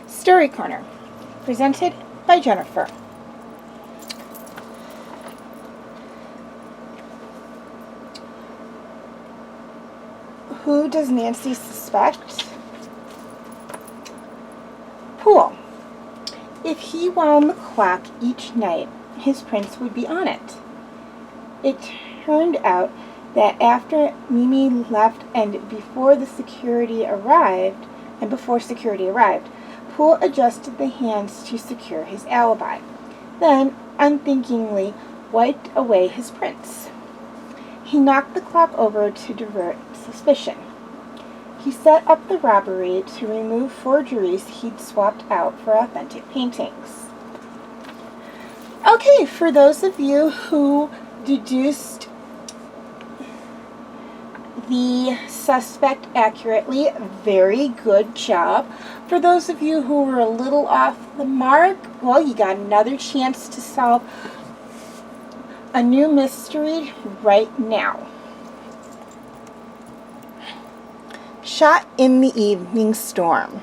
Story Corner, presented by Jennifer. Who does Nancy suspect? Pool. If he wound the clock each night, his prints would be on it. It turned out that after Mimi left and before security arrived, Poole adjusted the hands to secure his alibi, then unthinkingly wiped away his prints. He knocked the clock over to divert suspicion. He set up the robbery to remove forgeries he'd swapped out for authentic paintings. Okay, for those of you who deduced the suspect accurately, very good job. For those of you who were a little off the mark, well, you got another chance to solve a new mystery right now. Shot in the evening storm.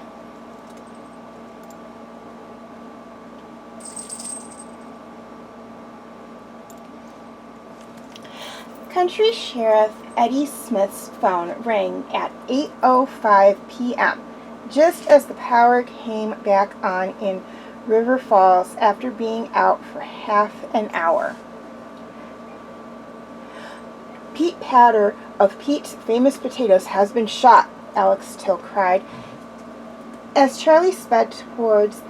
Country Sheriff Eddie Smith's phone rang at 8:05 p.m., just as the power came back on in River Falls after being out for half an hour. Pete Patter of Pete's Famous Potatoes has been shot, Alex Till cried, as Charlie sped towards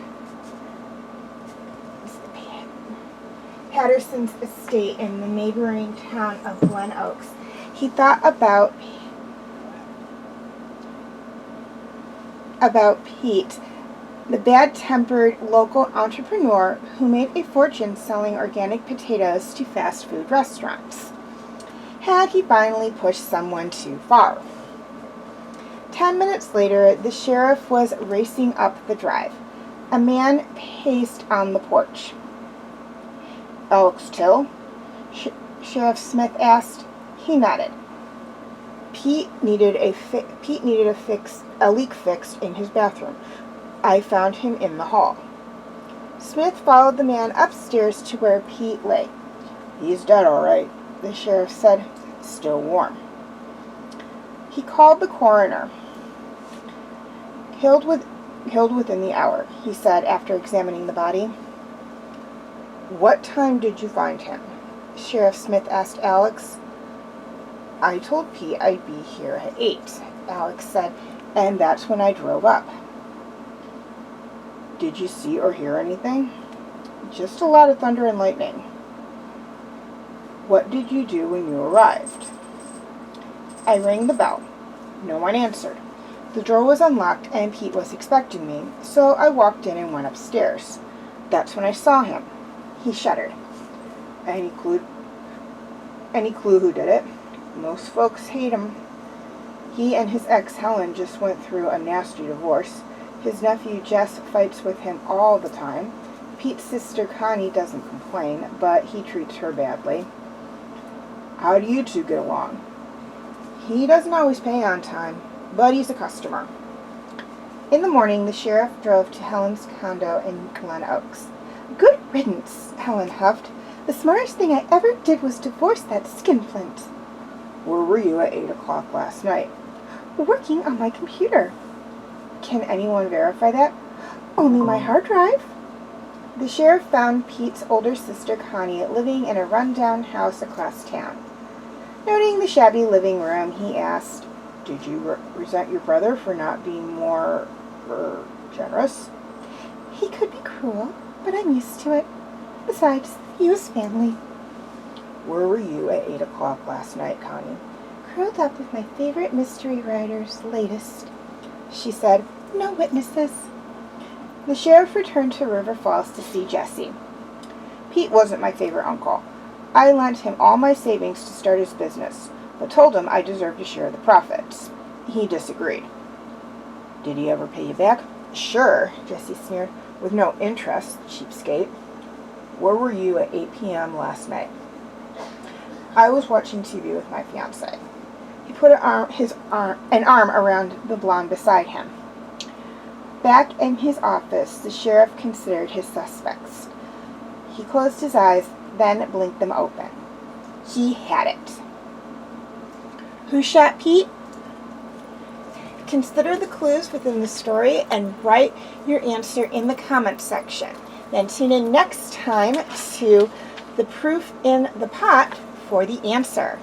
Patterson's estate in the neighboring town of Glen Oaks. He thought about Pete, the bad-tempered local entrepreneur who made a fortune selling organic potatoes to fast food restaurants. Had he finally pushed someone too far? 10 minutes later, the sheriff was racing up the drive. A man paced on the porch. Alex Till? Sheriff Smith asked. He nodded. Pete needed a leak fixed in his bathroom. I found him in the hall. Smith followed the man upstairs to where Pete lay. He's dead, all right, the sheriff said, still warm. He called the coroner. Killed within the hour, he said after examining the body. What time did you find him? Sheriff Smith asked Alex. I told Pete I'd be here at 8, Alex said, and that's when I drove up. Did you see or hear anything? Just a lot of thunder and lightning. What did you do when you arrived? I rang the bell. No one answered. The door was unlocked and Pete was expecting me, so I walked in and went upstairs. That's when I saw him. He shuddered. Any clue who did it? Most folks hate him. He and his ex Helen just went through a nasty divorce. His nephew Jess fights with him all the time. Pete's sister Connie doesn't complain, but he treats her badly. How do you two get along? He doesn't always pay on time, but he's a customer. In the morning, the sheriff drove to Helen's condo in Glen Oaks. Good riddance, Helen huffed. The smartest thing I ever did was divorce that skinflint. Where were you at 8 o'clock last night? Working on my computer. Can anyone verify that? Only my hard drive. The sheriff found Pete's older sister Connie living in a rundown house across town. Noting the shabby living room, he asked, Did you resent your brother for not being more, generous? He could be cruel, but I'm used to it. Besides, he was family. Where were you at 8 o'clock last night, Connie? Curled up with my favorite mystery writer's latest, she said. No witnesses. The sheriff returned to River Falls to see Jesse. Pete wasn't my favorite uncle. I lent him all my savings to start his business, but told him I deserved to share the profits. He disagreed. Did he ever pay you back? Sure, Jesse sneered. With no interest, cheapskate. Where were you at 8 p.m. last night? I was watching TV with my fiancé. He put an arm around the blonde beside him. Back in his office, the sheriff considered his suspects. He closed his eyes, then blinked them open. He had it. Who shot Pete? Consider the clues within the story and write your answer in the comments section. Then tune in next time to The Proof in the Pot for the answer.